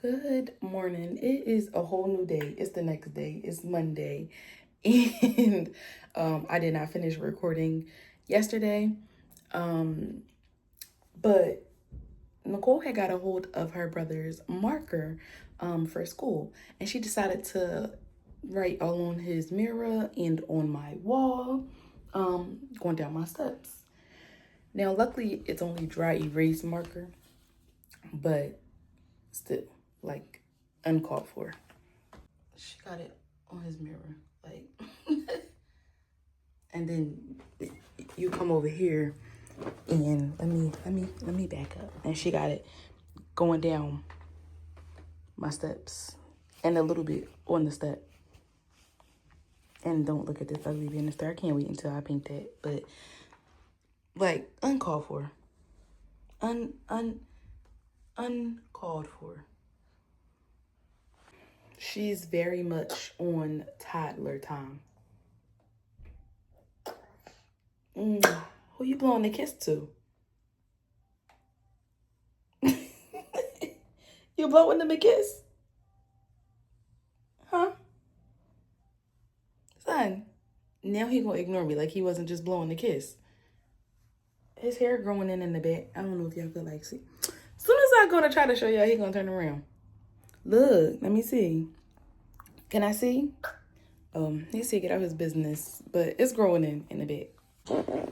Good morning. It is a whole new day. It's the next day. It's Monday. And I did not finish recording yesterday. But Nicole had got a hold of her brother's marker for school. And she decided to write all on his mirror and on my wall, going down my steps. Now, luckily, it's only dry erase marker, but still, like, uncalled for. She got it on his mirror, like, and then you come over here and let me back up. And she got it going down my steps and a little bit on the step. And don't look at this ugly banister. I can't wait until I paint that. But like uncalled for. Uncalled for. She's very much on toddler time. Who you blowing the kiss to? You blowing them a kiss? Huh? Son, now he gonna ignore me like he wasn't just blowing the kiss. His hair growing in the back. I don't know if y'all could like see. As soon as I go to try to show y'all, he gonna turn around. Look, let me see. Can I see? He's taking out his business, but it's growing in the back.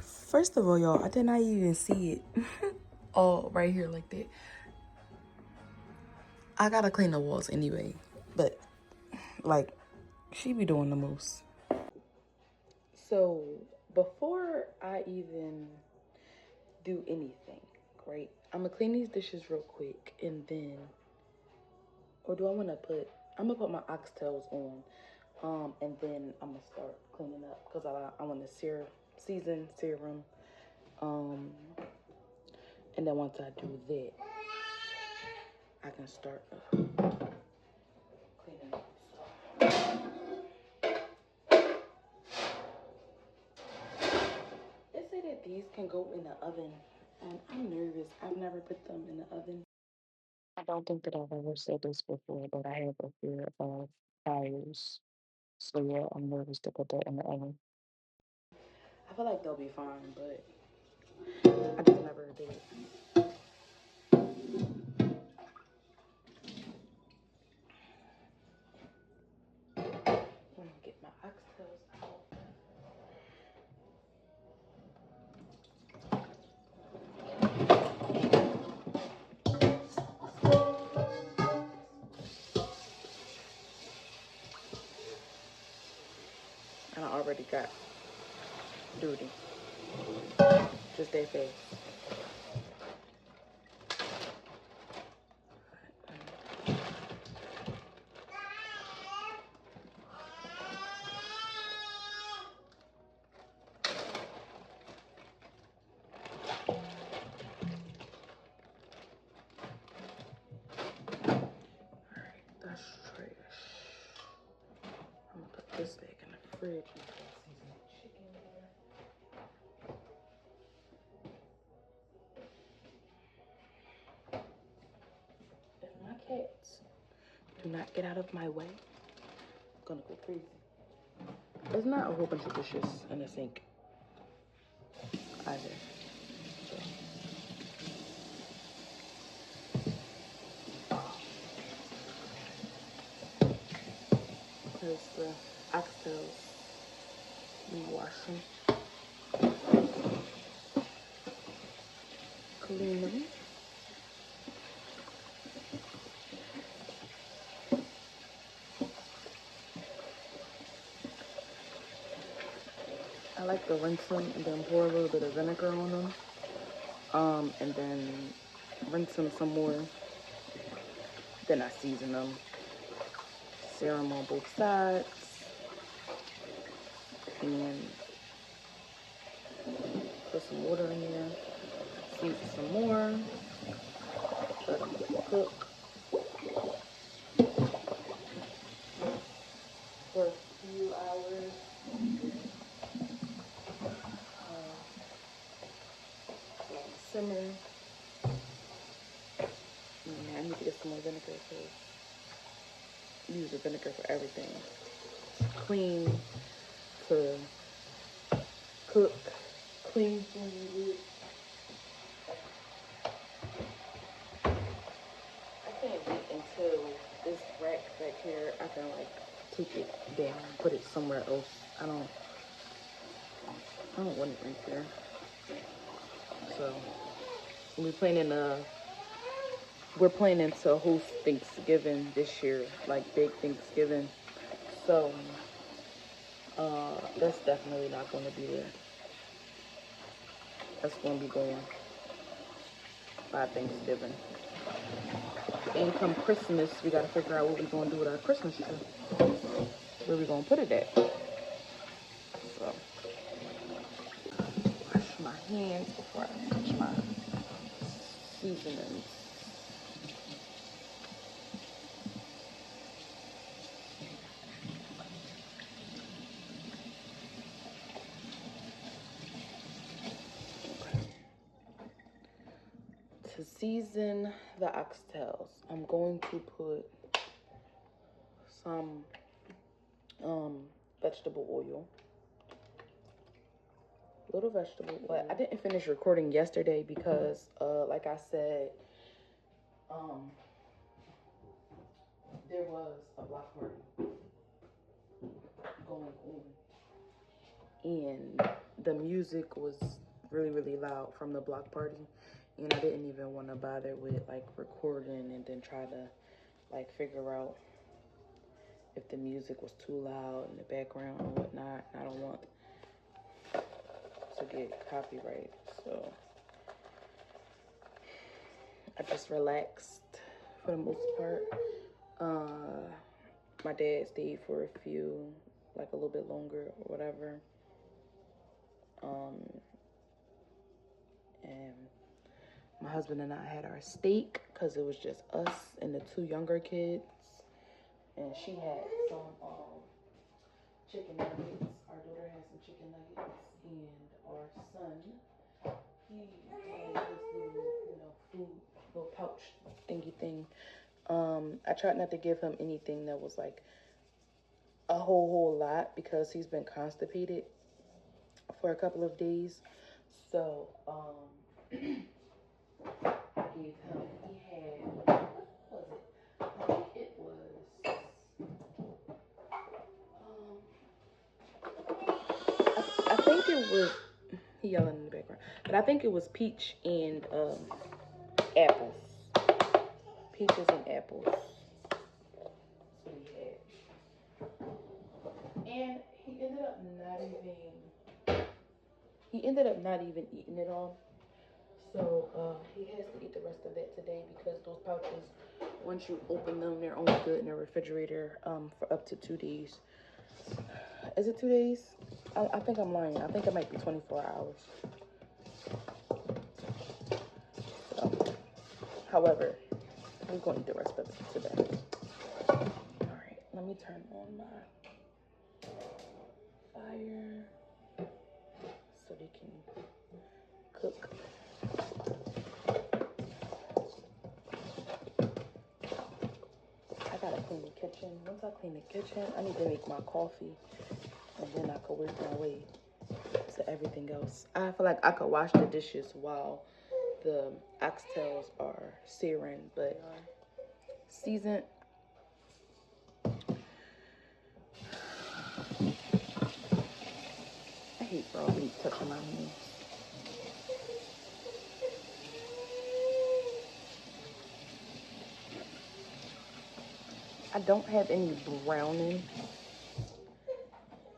First of all, y'all, I did not even see it all right here like that. I gotta clean the walls anyway, but like she be doing the most. So before I even do anything, right? I'm gonna clean these dishes real quick and then, or do I want to I'm gonna put my oxtails on, and then I'm gonna start cleaning up because I want to season them, and then once I do that, I can start cleaning up. They say that these can go in the oven, and I'm nervous. I've never put them in the oven. I don't think that I've ever said this before, but I have a fear of fires. So yeah, I'm nervous to put that in the oven. I feel like they'll be fine, but I just never did. I'm gonna get my oxtails out. And I already got duty. Just that fast. That's trash. I'm gonna put this back in the fridge. If my cats do not get out of my way, I'm gonna go crazy. There's not a whole bunch of dishes in the sink either. So. Because the oxtails, we wash them, clean them. I like to rinse them and then pour a little bit of vinegar on them. And then rinse them some more. Then I season them. Sear them on both sides. And put some water in there. Season some more. Let them cook for a few hours. Simmer. And I need to get some family vinegar, so we use the vinegar for everything. Clean to cook, clean food. I can't wait until this rack back here, I can like take it down, put it somewhere else. I don't want it right there. So we're planning to host Thanksgiving this year, like big Thanksgiving. So that's definitely not going to be there. That's going to be going by Thanksgiving. And come Christmas, we got to figure out what we're going to do with our Christmas tree. Where we going to put it at. So, wash my hands before I touch my seasonings. To season the oxtails, I'm going to put some vegetable oil. Little vegetable oil. But I didn't finish recording yesterday because, like I said, there was a block party going on. And the music was really, really loud from the block party. And I didn't even want to bother with like recording and then try to like figure out if the music was too loud in the background and whatnot. I don't want to get copyright, so I just relaxed for the most part. My dad stayed for a little bit longer or whatever. And my husband and I had our steak because it was just us and the two younger kids. And she had some chicken nuggets. Our daughter had some chicken nuggets. And our son, he had his little, food, little pouch thingy thing. I tried not to give him anything that was like a whole lot because he's been constipated for a couple of days. So, I gave him, he had, what was it? I think it was, I think it was, he yelling in the background, but I think it was peach and apples. Peaches and apples. That's what he had. And he ended up not even eating it all. So he has to eat the rest of that today because those pouches, once you open them, they're only good in the refrigerator for up to 2 days. Is it 2 days? I think I'm lying. I think it might be 24 hours. So, however, we're going to eat the rest of it today. All right, let me turn on my fire so they can cook. I gotta clean the kitchen. Once I clean the kitchen, I need to make my coffee, and then I could work my way to everything else. I feel like I could wash the dishes while the oxtails are searing, but seasoned. I hate raw meat touching my hands. I don't have any browning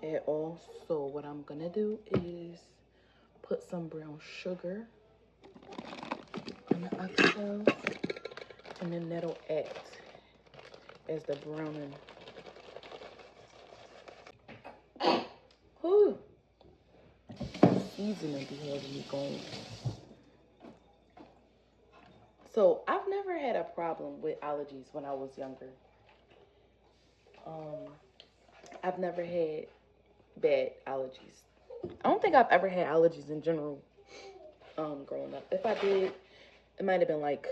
at all, so what I'm gonna do is put some brown sugar in the oxtail, and then that'll act as the browning. Whew. Seasoning be having me going. So I've never had a problem with allergies when I was younger. I've never had bad allergies. I don't think I've ever had allergies in general growing up. If I did, it might have been like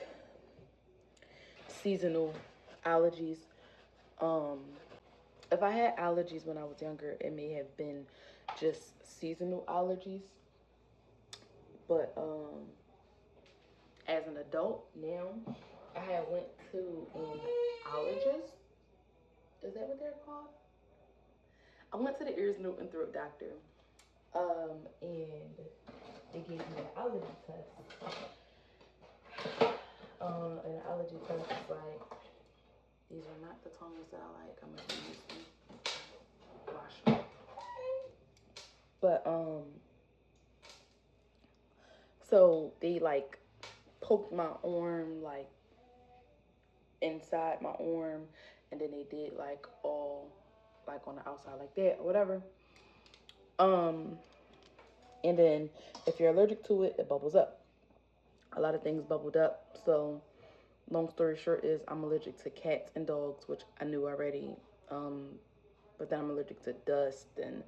seasonal allergies. If I had allergies when I was younger, it may have been just seasonal allergies. But as an adult now, I had went to an allergist. Is that what they're called? I went to the ears, nose, and throat doctor. And they gave me an allergy test. An allergy test is like, these are not the tongues that I like. I'm gonna use them. Wash them. But so they like poked my arm like inside my arm, and then they did like all like on the outside like that or whatever. And then if you're allergic to it, it bubbles up. A lot of things bubbled up. So long story short is I'm allergic to cats and dogs, which I knew already. But then I'm allergic to dust and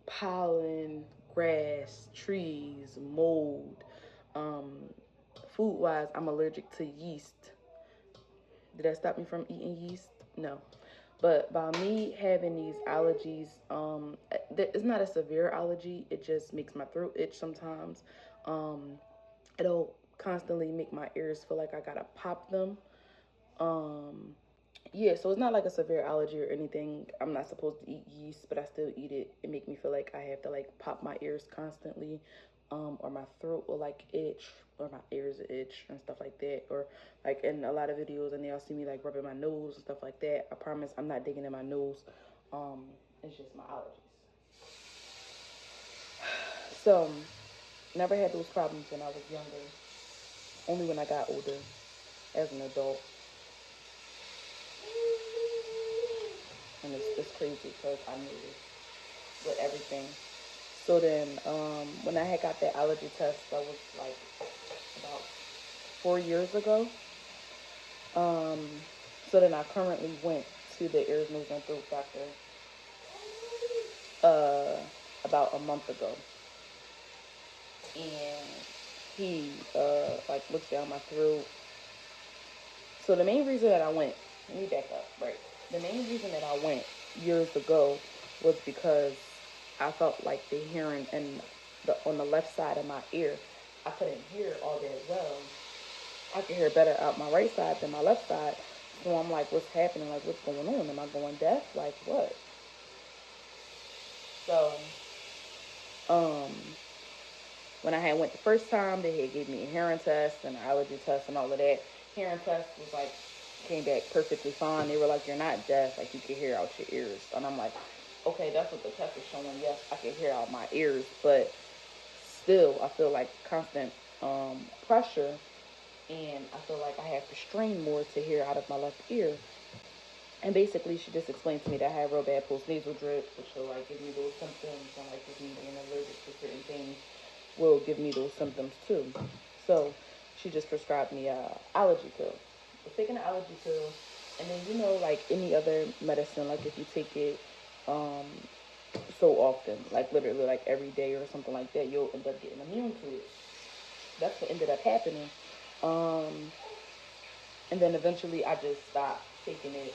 pollen, grass, trees, mold. Food-wise, I'm allergic to yeast. Did that stop me from eating yeast? No. But by me having these allergies, it's not a severe allergy. It just makes my throat itch sometimes. It'll constantly make my ears feel like I gotta pop them. Yeah, so it's not like a severe allergy or anything. I'm not supposed to eat yeast, but I still eat it. It make me feel like I have to like pop my ears constantly, or my throat will like itch, or my ears itch and stuff like that. Or like in a lot of videos, and y'all see me like rubbing my nose and stuff like that. I promise I'm not digging in my nose. It's just my allergies. So never had those problems when I was younger. Only when I got older, as an adult. And it's crazy because I knew this with everything. So then, when I had got that allergy test, that was like about 4 years ago. So then I currently went to the ears, nose, and throat doctor about a month ago. And he like looks down my throat. So the main reason that I went, let me back up, right? The main reason that I went years ago was because I felt like the hearing on the left side of my ear, I couldn't hear all that well. I could hear better out my right side than my left side. So I'm like, what's happening? Like, what's going on? Am I going deaf? Like, what? So, when I had went the first time, they had gave me a hearing test and an allergy test and all of that. Hearing test was like, came back perfectly fine. They were like, you're not deaf. Like, you can hear out your ears. And I'm like, okay, that's what the test is showing. Yes, I can hear out my ears. But still, I feel like constant pressure. And I feel like I have to strain more to hear out of my left ear. And basically, she just explained to me that I had real bad post-nasal drip, which will like give me those symptoms. And like with me being allergic to certain things, will give me those symptoms too. So she just prescribed me a allergy pill. I was taking an allergy pill, and then you know, like any other medicine, like if you take it so often, like literally like every day or something like that, you'll end up getting immune to it. That's what ended up happening. And then eventually I just stopped taking it,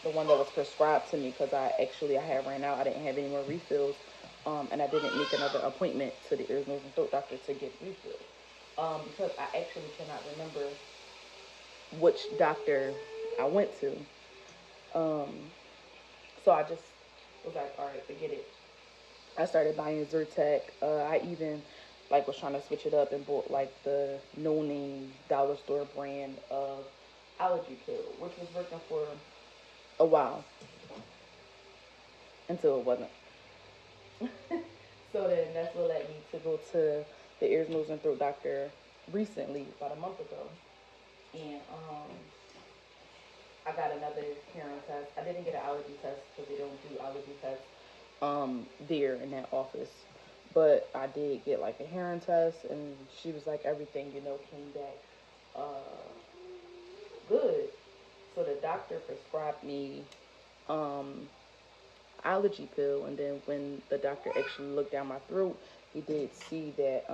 the one that was prescribed to me, because I had ran out. I didn't have any more refills. And I didn't make another appointment to the ears, nose, and throat doctor to get refilled. Because I actually cannot remember which doctor I went to. So I just was like, all right, forget it. I started buying Zyrtec. I even like was trying to switch it up and bought like the no-name dollar store brand of allergy pill, which was working for a while until it wasn't. So then that's what led me to go to the ears, nose, and throat doctor recently, about a month ago. And I got another hearing test. I didn't get an allergy test because they don't do allergy tests there in that office. But I did get like a hearing test, and she was like, everything, you know, came back good. So the doctor prescribed me allergy pill, and then when the doctor actually looked down my throat, he did see that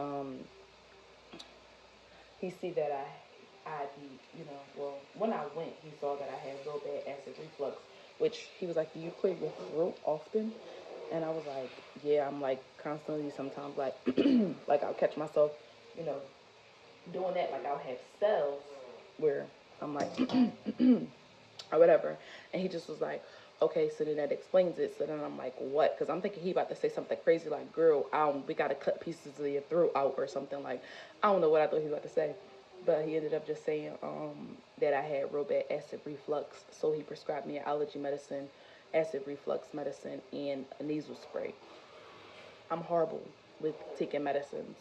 I'd be, well, when I went, he saw that I had real bad acid reflux, which he was like, do you clear your throat often? And I was like, yeah, I'm like constantly sometimes like, like I'll catch myself, you know, doing that. Like I'll have spells where I'm like, or whatever. And he just was like, okay, so then that explains it. So then I'm like, what? Because I'm thinking he about to say something crazy like, girl, we got to cut pieces of your throat out or something. Like, I don't know what I thought he was about to say. But he ended up just saying that I had real bad acid reflux. So he prescribed me an allergy medicine, acid reflux medicine, and a nasal spray. I'm horrible with taking medicines.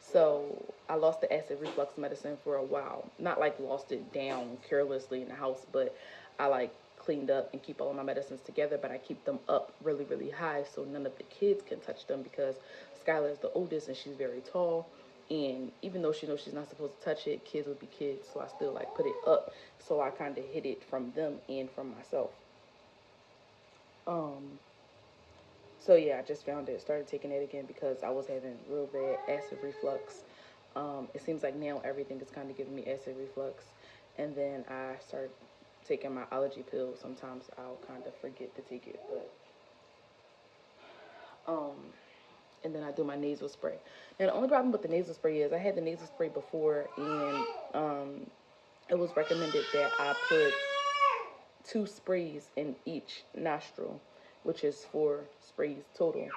So I lost the acid reflux medicine for a while. Not like lost it down carelessly in the house, but I like cleaned up and keep all of my medicines together, but I keep them up really, really high so none of the kids can touch them because Skylar is the oldest and she's very tall. And even though she knows she's not supposed to touch it, kids would be kids. So I still like put it up. So I kind of hid it from them and from myself. Um, So yeah, I just found it, started taking it again because I was having real bad acid reflux. It seems like now everything is kind of giving me acid reflux. And then I start taking my allergy pills. Sometimes I'll kind of forget to take it, um, and then I do my nasal spray. Now the only problem with the nasal spray is I had the nasal spray before, and it was recommended that I put 2 sprays in each nostril, which is 4 sprays total.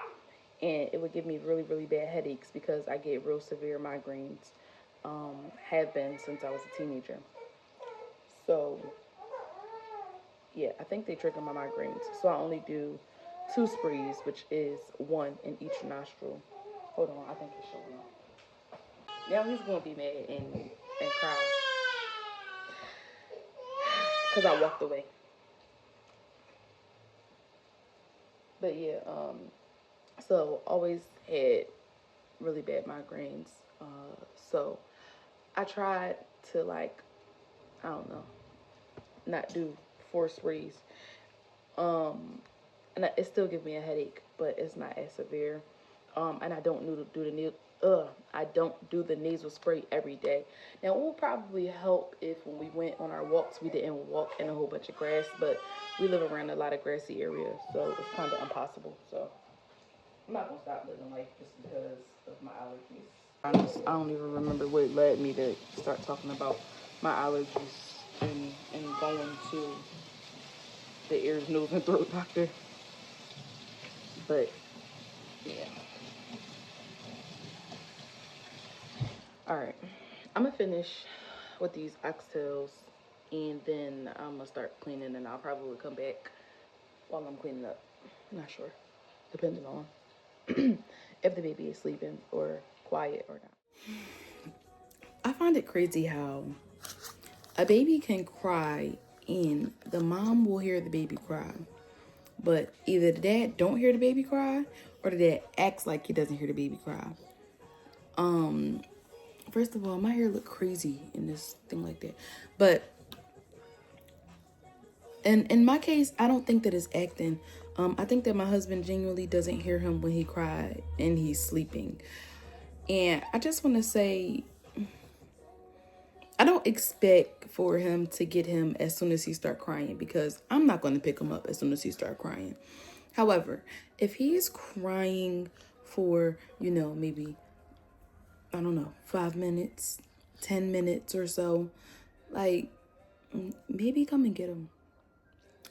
And it would give me really, really bad headaches because I get real severe migraines, have been since I was a teenager. So, yeah, I think they trigger my migraines. So I only do 2 sprays, which is 1 in each nostril. Hold on, I think he's showing up. Now he's going to be mad and cry because I walked away. But yeah, so always had really bad migraines. So I tried to like, I don't know, not do 4 sprays. And it still gives me a headache, but it's not as severe. And I don't I don't do the nasal spray every day. Now it will probably help if when we went on our walks we didn't walk in a whole bunch of grass, but we live around a lot of grassy areas, so it's kind of impossible. So I'm not gonna stop living life just because of my allergies. I don't even remember what led me to start talking about my allergies and going to the ears, nose, and throat doctor. But yeah. All right. I'm gonna finish with these oxtails, and then I'm gonna start cleaning, and I'll probably come back while I'm cleaning up. I'm not sure, depending on if the baby is sleeping or quiet or not. I find it crazy how a baby can cry and the mom will hear the baby cry, but either the dad don't hear the baby cry or the dad acts like he doesn't hear the baby cry. First of all, my hair look crazy in this thing like that, but in my case, I don't think that it's acting. I think that my husband genuinely doesn't hear him when he cried and he's sleeping. And I just want to say, I don't expect for him to get him as soon as he start crying because I'm not going to pick him up as soon as he start crying. However, if he is crying for, maybe, I don't know, 5 minutes, 10 minutes or so, like, maybe come and get him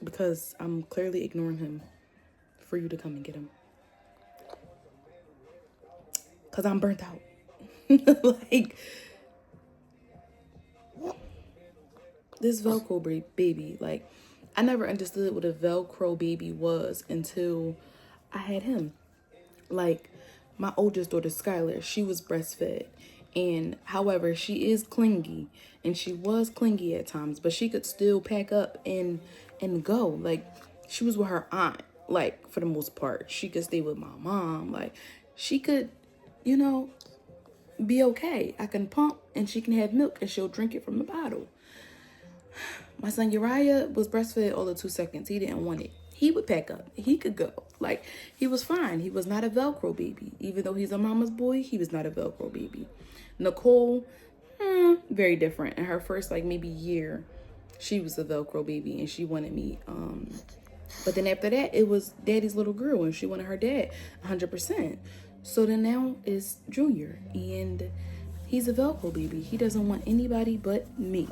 because I'm clearly ignoring him for you to come and get him because I'm burnt out. Like, this Velcro baby, like, I never understood what a Velcro baby was until I had him. Like, my oldest daughter, Skylar, she was breastfed. And however, she is clingy and she was clingy at times, but she could still pack up and go. Like, she was with her aunt, like, for the most part. She could stay with my mom. Like, she could, you know, be okay. I can pump and she can have milk and she'll drink it from the bottle. My son Uriah was breastfed all of 2 seconds. He didn't want it. He would pack up. He could go. Like, he was fine. He was not a Velcro baby. Even though he's a mama's boy, he was not a Velcro baby. Nicole, very different. In her first like maybe year, she was a Velcro baby and she wanted me. But then after that, it was daddy's little girl and she wanted her dad 100%. So then now it's Junior and he's a Velcro baby. He doesn't want anybody but me.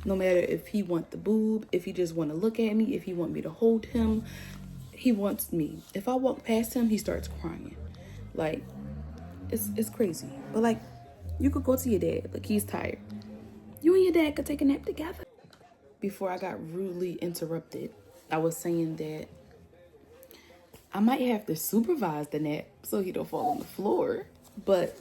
No matter if he want the boob, if he just want to look at me, if he want me to hold him, he wants me. If I walk past him, he starts crying. Like, it's crazy. But like, you could go to your dad. Like, he's tired. You and your dad could take a nap together. Before I got rudely interrupted, I was saying that I might have to supervise the nap so he don't fall on the floor. But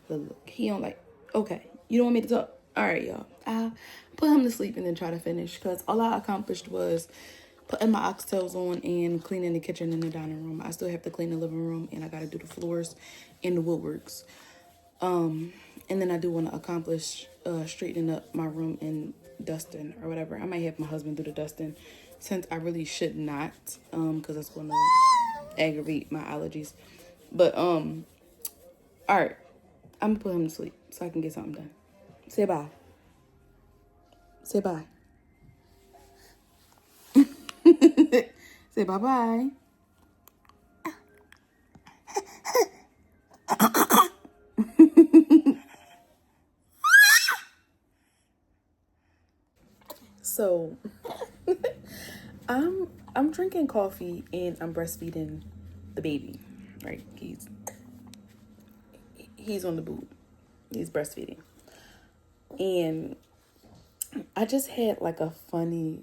look, he don't like, okay, you don't want me to talk? All right, y'all. I'll put him to sleep and then try to finish. Because all I accomplished was putting my oxtails on and cleaning the kitchen and the dining room. I still have to clean the living room and I got to do the floors and the woodworks. And then I do want to accomplish straightening up my room and dusting or whatever. I might have my husband do the dusting since I really should not, because it's going to aggravate my allergies. But all right, I'm gonna put him to sleep so I can get something done. Say bye. Say bye. Say bye-bye. So I'm drinking coffee and I'm breastfeeding the baby. Right? He's on the boob. He's breastfeeding. And I just had like a funny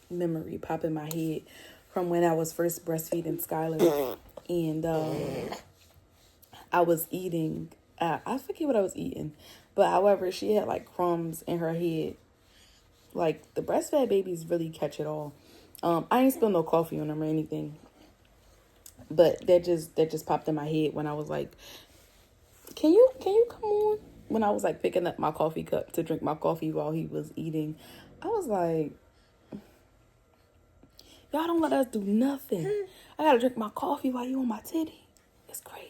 memory pop in my head from when I was first breastfeeding Skylar. And I was eating, I forget what I was eating. But however, she had like crumbs in her head. Like, the breastfed babies really catch it all. I ain't spilled no coffee on them or anything. But that just popped in my head when I was like, can you come on? When I was like picking up my coffee cup to drink my coffee while he was eating. I was like, y'all don't let us do nothing. I gotta drink my coffee while you on my titty. It's crazy.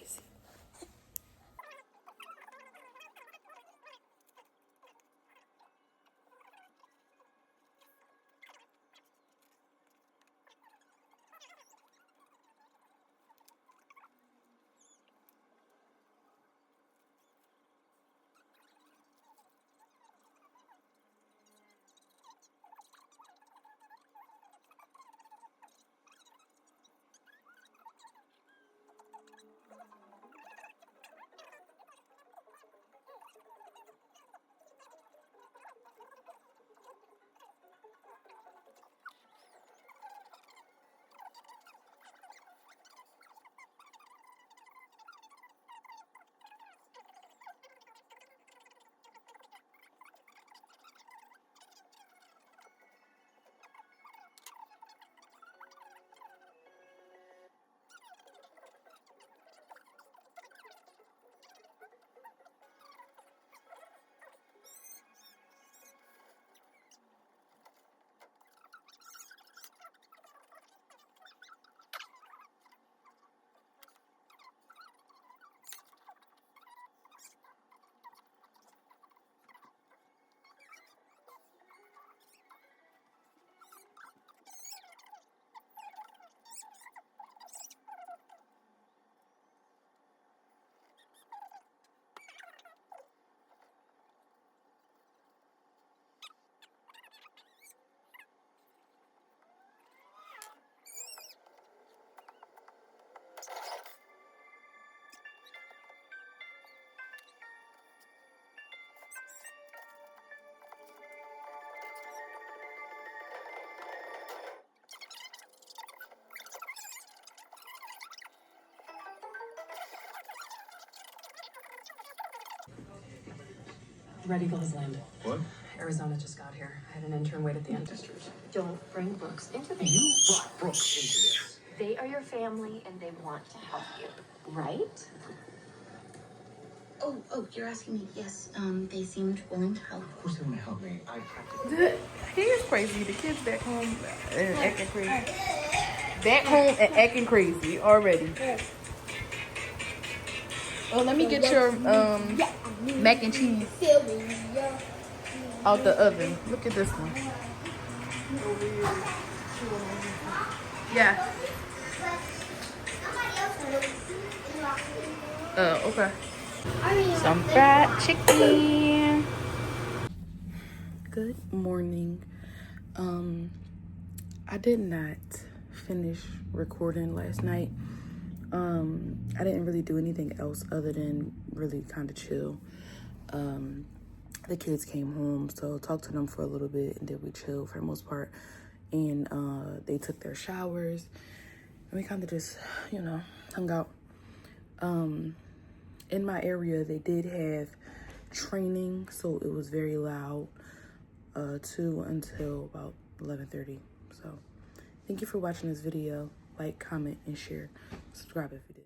Red Eagle has landed. What? Arizona just got here. I had an intern wait at the end. Don't bring Brooks into this. You brought Brooks into this. They are your family and they want to help you, right? Oh, you're asking me? Yes, they seemed willing to help. Of course they want to help me. I practically... Here's crazy. The kids back home and acting crazy. Back home and acting crazy already. Oh, let me get your mac and cheese out the oven. Look at this one. Yeah. Okay. Some fried chicken. Good morning. I did not finish recording last night. I didn't really do anything else other than really kind of chill. The kids came home, so talked to them for a little bit, and then we chilled for the most part. And they took their showers, and we kind of just, you know, hung out. In my area, they did have training, so it was very loud, too, until about 11:30. So thank you for watching this video. Like, comment, and share. Subscribe if you did.